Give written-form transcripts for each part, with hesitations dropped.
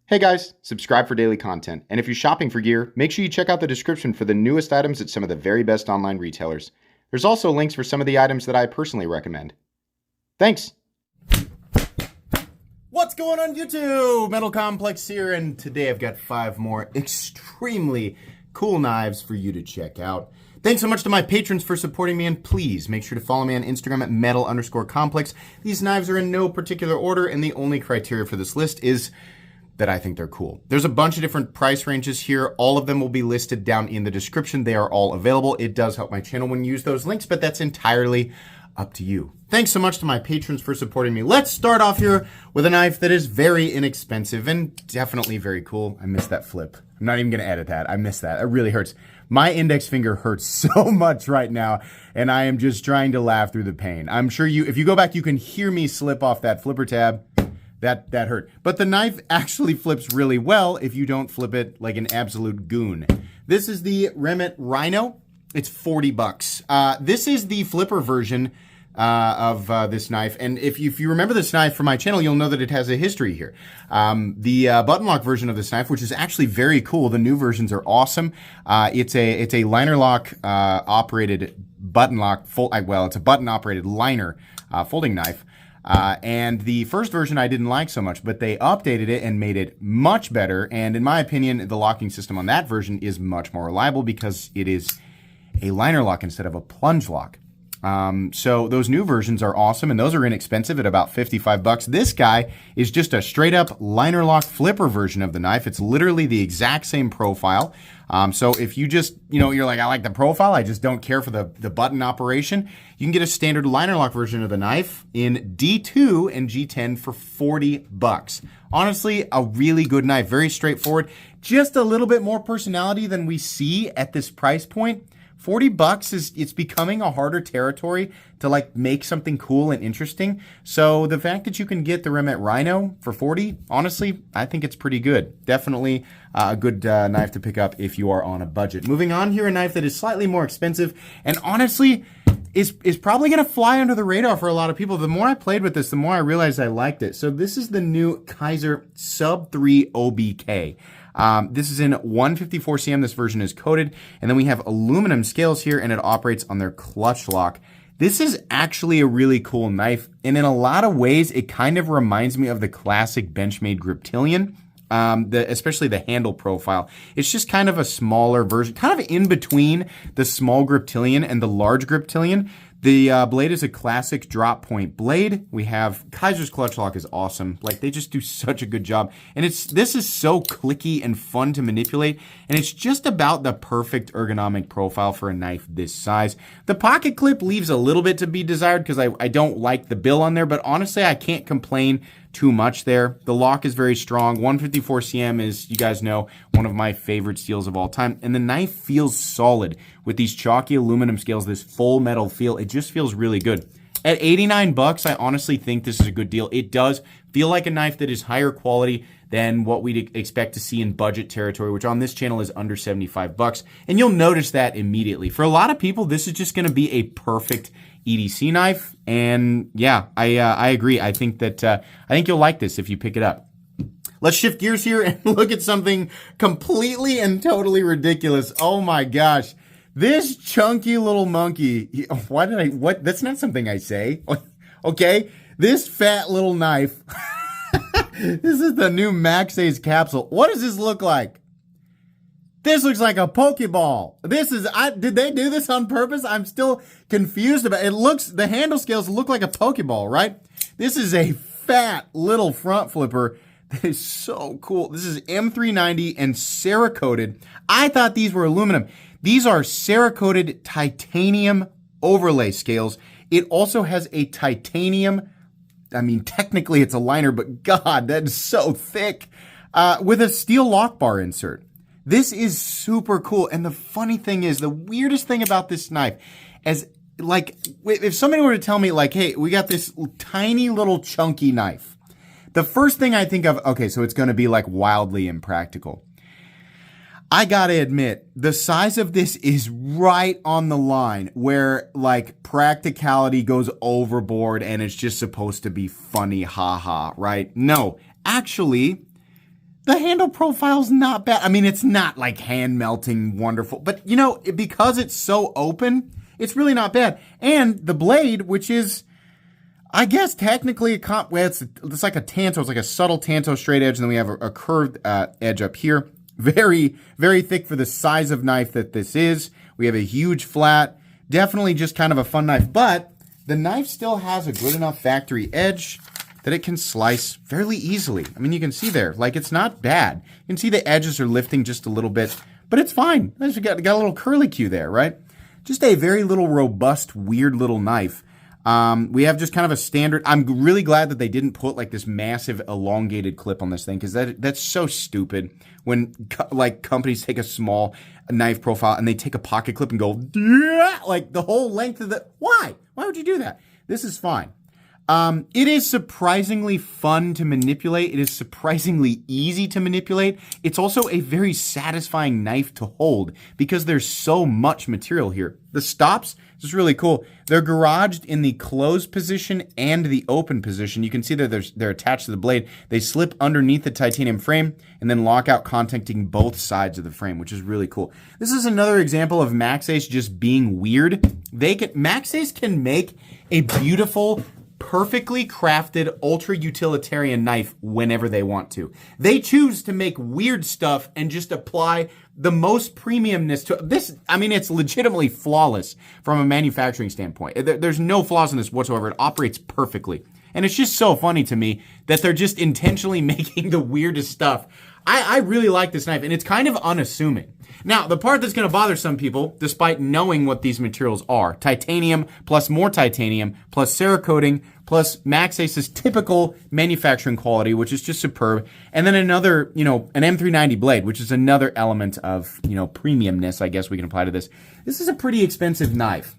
Hey guys, subscribe for daily content. And if you're shopping for gear, make sure you check out the description for the newest items at some of the very best online retailers. There's also links for some of the items that I personally recommend. Thanks! What's going on YouTube? Metal Complex here, and today I've got 5 more extremely cool knives for you to check out. Thanks so much to my patrons for supporting me, and please make sure to follow me on Instagram at metal_complex. These knives are in no particular order, and the only criteria for this list is that I think they're cool. There's a bunch of different price ranges here. All of them will be listed down in the description. They are all available. It does help my channel when you use those links, but that's entirely up to you. Thanks so much to my patrons for supporting me. Let's start off here with a knife that is very inexpensive and definitely very cool. I missed that flip. I'm not even gonna edit that. I missed that. It really hurts. My index finger hurts so much right now, and I am just trying to laugh through the pain. I'm sure if you go back, you can hear me slip off that flipper tab. That hurt. But the knife actually flips really well if you don't flip it like an absolute goon. This is the Rem Rhino. It's 40 bucks. This is the flipper version of this knife. And if you remember this knife from my channel, you'll know that it has a history here. The button lock version of this knife, which is actually very cool. The new versions are awesome. It's a liner lock operated button lock. It's a button operated liner folding knife. And the first version I didn't like so much, but they updated it and made it much better. And in my opinion, the locking system on that version is much more reliable because it is a liner lock instead of a plunge lock. So those new versions are awesome, and those are inexpensive at about 55 bucks. This guy is just a straight up liner lock flipper version of the knife. It's literally the exact same profile. So if you just, you're like, I like the profile, I just don't care for the button operation, you can get a standard liner lock version of the knife in D2 and G10 for 40 bucks. Honestly, a really good knife, very straightforward, just a little bit more personality than we see at this price point. 40 bucks it's becoming a harder territory to like make something cool and interesting. So the fact that you can get the Rem Rhino for 40, honestly, I think it's pretty good. Definitely a good knife to pick up if you are on a budget. Moving on here, a knife that is slightly more expensive and honestly is probably gonna fly under the radar for a lot of people. The more I played with this, the more I realized I liked it. So this is the new Kaiser Sub 3 OBK. This is in 154 cm. This version is coated. And then we have aluminum scales here, and it operates on their clutch lock. This is actually a really cool knife. And in a lot of ways, it kind of reminds me of the classic Benchmade Griptilian, especially the handle profile. It's just kind of a smaller version, kind of in between the small Griptilian and the large Griptilian. The blade is a classic drop point blade. We have Kaiser's clutch lock is awesome. Like they just do such a good job. And this is so clicky and fun to manipulate. And it's just about the perfect ergonomic profile for a knife this size. The pocket clip leaves a little bit to be desired because I don't like the bill on there, but honestly, I can't complain too much there. The lock is very strong. 154 cm is, you guys know, one of my favorite steels of all time. And the knife feels solid with these chalky aluminum scales, this full metal feel. It just feels really good. At 89 bucks, I honestly think this is a good deal. It does feel like a knife that is higher quality than what we'd expect to see in budget territory, which on this channel is under 75 bucks. And you'll notice that immediately. For a lot of people, this is just gonna be a perfect EDC knife. And yeah, I agree. I think you'll like this if you pick it up. Let's shift gears here and look at something completely and totally ridiculous. Oh my gosh. This chunky little monkey. That's not something I say. Okay. This fat little knife. This is the new Maxa Capsule. What does this look like? This looks like a Pokeball. Did they do this on purpose? I'm still confused about it. The handle scales look like a Pokeball, right? This is a fat little front flipper that is so cool. This is M390 and Cerakoted. I thought these were aluminum. These are Cerakoted titanium overlay scales. It also has a titanium, technically it's a liner, but God, that is so thick, with a steel lock bar insert. This is super cool. And the funny thing is, the weirdest thing about this knife is, like, if somebody were to tell me, like, hey, we got this tiny little chunky knife, the first thing I think of, okay, so it's going to be like wildly impractical. I gotta admit, the size of this is right on the line where like practicality goes overboard and it's just supposed to be funny, haha, right? No, actually, The handle profile's not bad. I mean, it's not like hand melting wonderful, but because it's so open, it's really not bad. And the blade, which is, I guess, technically it's like a tanto. It's like a subtle tanto straight edge, and then we have a curved edge up here. Very, very thick for the size of knife that this is. We have a huge flat. Definitely just kind of a fun knife, but the knife still has a good enough factory edge that it can slice fairly easily. I mean, you can see there, like, it's not bad. You can see the edges are lifting just a little bit, but it's fine. We got a little curly Q there, right? Just a very little robust, weird little knife. We have just kind of a standard. I'm really glad that they didn't put like this massive elongated clip on this thing, because that's so stupid when like companies take a small knife profile and they take a pocket clip and go, yeah, like the whole length of the, why would you do that? This is fine. It is surprisingly fun to manipulate. It is surprisingly easy to manipulate. It's also a very satisfying knife to hold because there's so much material here. The stops, this is really cool. They're garaged in the closed position and the open position. You can see that they're attached to the blade. They slip underneath the titanium frame and then lock out, contacting both sides of the frame, which is really cool. This is another example of MaxAce just being weird. MaxAce can make a beautiful, perfectly crafted, ultra utilitarian knife whenever they want to. They choose to make weird stuff and just apply the most premiumness to this. I mean, it's legitimately flawless from a manufacturing standpoint. There's no flaws in this whatsoever. It operates perfectly. And it's just so funny to me that they're just intentionally making the weirdest stuff. I really like this knife, and it's kind of unassuming. Now, the part that's going to bother some people, despite knowing what these materials are, titanium plus more titanium plus Cerakoting plus MaxAce's typical manufacturing quality, which is just superb, and then another, an M390 blade, which is another element of, premiumness, I guess we can apply to this. This is a pretty expensive knife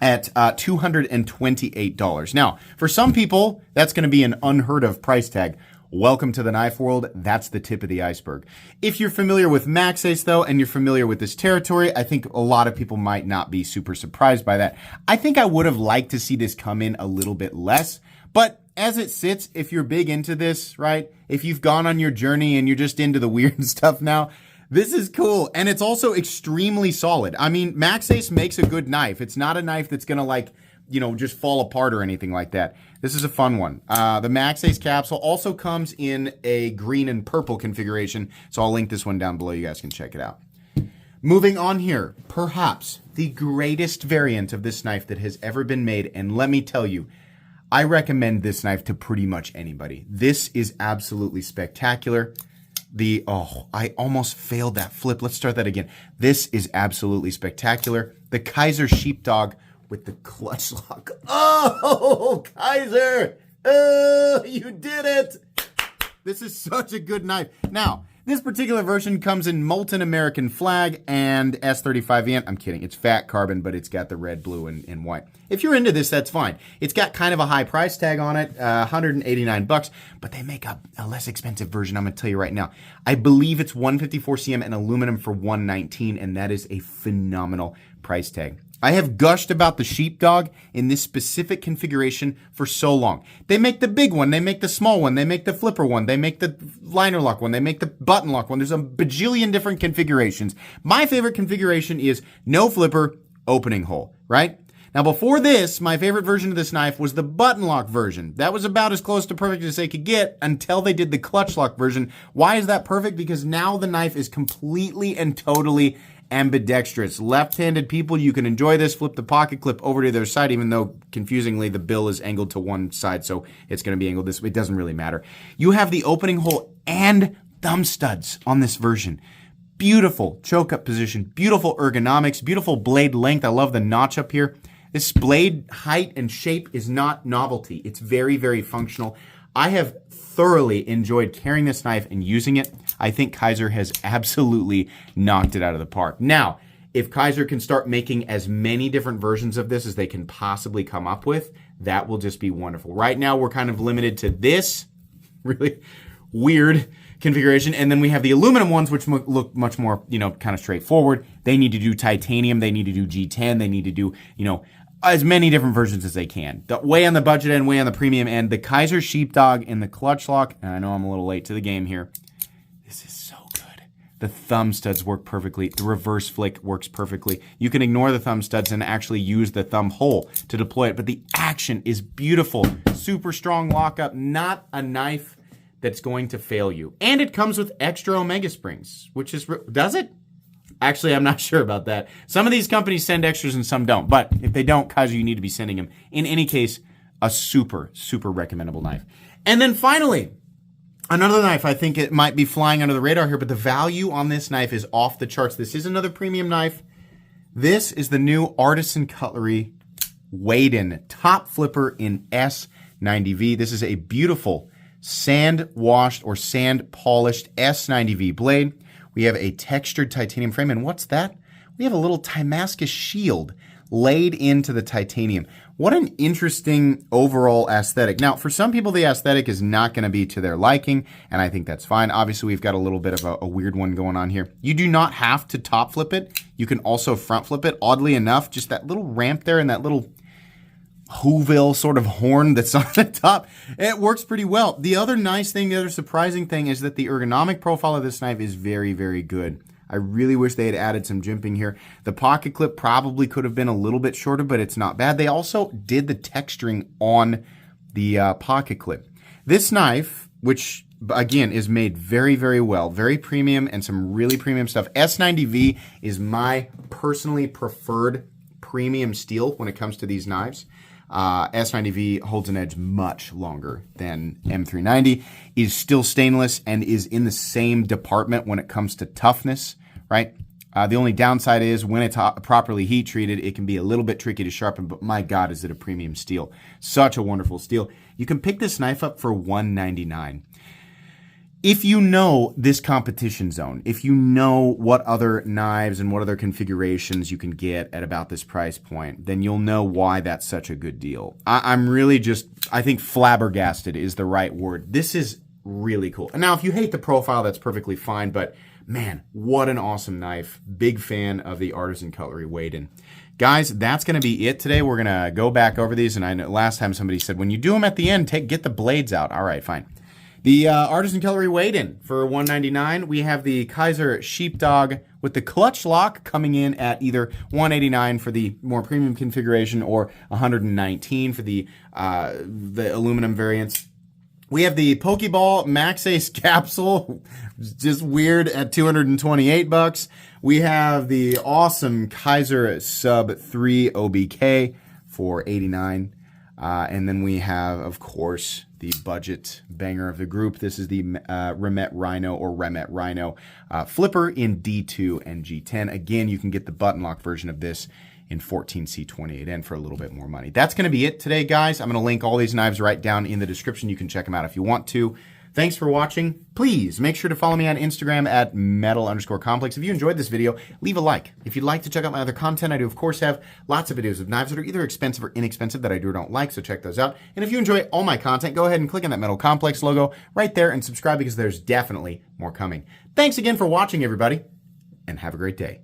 at $228. Now, for some people, that's going to be an unheard of price tag. Welcome to the knife world. That's the tip of the iceberg. If you're familiar with MaxAce, though, and you're familiar with this territory, I think a lot of people might not be super surprised by that. I think I would have liked to see this come in a little bit less, but as it sits, if you're big into this, right? If you've gone on your journey and you're just into the weird stuff now, this is cool. And it's also extremely solid. I mean, MaxAce makes a good knife. It's not a knife that's going to just fall apart or anything like that. This is a fun one. The MaxAce capsule also comes in a green and purple configuration, so I'll link this one down below. You guys can check it out. Moving on here, perhaps the greatest variant of this knife that has ever been made, and let me tell you, I recommend this knife to pretty much anybody. This is absolutely spectacular. I almost failed that flip. Let's start that again. This is absolutely spectacular. The Kaiser Sheep Dog with the clutch lock. Oh, Kaiser! Oh, you did it! This is such a good knife. Now, this particular version comes in molten American flag and S35 I'm kidding. It's fat carbon, but it's got the red, blue, and white. If you're into this, that's fine. It's got kind of a high price tag on it, $189, but they make a less expensive version, I'm going to tell you right now. I believe it's 154 cm and aluminum for $119, and that is a phenomenal price tag. I have gushed about the Sheepdog in this specific configuration for so long. They make the big one, they make the small one, they make the flipper one, they make the liner lock one, they make the button lock one. There's a bajillion different configurations. My favorite configuration is no flipper, opening hole, right? Now before this, my favorite version of this knife was the button lock version. That was about as close to perfect as they could get until they did the clutch lock version. Why is that perfect? Because now the knife is completely and totally ambidextrous. Left-handed people, you can enjoy this. Flip the pocket clip over to the other side, even though confusingly the bill is angled to one side, so it's going to be angled this way. It doesn't really matter. You have the opening hole and thumb studs on this version. Beautiful choke up position, beautiful ergonomics, beautiful blade length. I love the notch up here. This blade height and shape is not novelty. It's very, very functional. I have thoroughly enjoyed carrying this knife and using it. I think Kaiser has absolutely knocked it out of the park. Now, if Kaiser can start making as many different versions of this as they can possibly come up with, that will just be wonderful. Right now, we're kind of limited to this really weird configuration. And then we have the aluminum ones, which look much more, kind of straightforward. They need to do titanium. They need to do G10. They need to do, as many different versions as they can. Way on the budget end, way on the premium end. The Kaiser Sheep Dog and the clutch lock, and I know I'm a little late to the game here. This is so good. The thumb studs work perfectly. The reverse flick works perfectly. You can ignore the thumb studs and actually use the thumb hole to deploy it, but the action is beautiful. Super strong lockup, not a knife that's going to fail you. And it comes with extra Omega springs, which is, does it? Actually, I'm not sure about that. Some of these companies send extras and some don't, but if they don't, Kaiser, you need to be sending them. In any case, a super, super recommendable knife. And then finally, another knife, I think it might be flying under the radar here, but the value on this knife is off the charts. This is another premium knife. This is the new Artisan Cutlery weighed-in top flipper in S90V. This is a beautiful sand-washed or sand-polished S90V blade. We have a textured titanium frame, and what's that? We have a little Damascus shield laid into the titanium. What an interesting overall aesthetic. Now, for some people, the aesthetic is not going to be to their liking, and I think that's fine. Obviously, we've got a little bit of a weird one going on here. You do not have to top flip it. You can also front flip it. Oddly enough, just that little ramp there and that little Whoville sort of horn that's on the top, it works pretty well. The other nice thing, the other surprising thing is that the ergonomic profile of this knife is very, very good. I really wish they had added some jimping here. The pocket clip probably could have been a little bit shorter, but it's not bad. They also did the texturing on the pocket clip. This knife, which again is made very, very well, very premium and some really premium stuff. S90V is my personally preferred premium steel when it comes to these knives. S90V holds an edge much longer than M390, is still stainless, and is in the same department when it comes to toughness, right? The only downside is when it's properly heat treated, it can be a little bit tricky to sharpen, but my God, is it a premium steel. Such a wonderful steel. You can pick this knife up for $199. If you know this competition zone, if you know what other knives and what other configurations you can get at about this price point, then you'll know why that's such a good deal. I'm really just, I think flabbergasted is the right word. This is really cool. And now if you hate the profile, that's perfectly fine, but man, what an awesome knife. Big fan of the Artisan Cutlery weighed-in. Guys, that's going to be it today. We're going to go back over these, and I know last time somebody said, when you do them at the end, get the blades out. All right, fine. The Artisan Cutlery weighed-in for $199. We have the Kaiser Sheep Dog with the clutch lock coming in at either $189 for the more premium configuration or $119 for the aluminum variants. We have the Pokeball Maxa Capsule, just weird, at $228. We have the awesome Kaiser Sub 3 OBK for $89. And then we have, of course, the budget banger of the group. This is the Rem Rhino flipper in D2 and G10. Again, you can get the button lock version of this in 14C28N for a little bit more money. That's going to be it today, guys. I'm going to link all these knives right down in the description. You can check them out if you want to. Thanks for watching. Please make sure to follow me on Instagram at metal_complex. If you enjoyed this video, leave a like. If you'd like to check out my other content, I do, of course, have lots of videos of knives that are either expensive or inexpensive that I do or don't like, so check those out. And if you enjoy all my content, go ahead and click on that Metal Complex logo right there and subscribe, because there's definitely more coming. Thanks again for watching, everybody, and have a great day.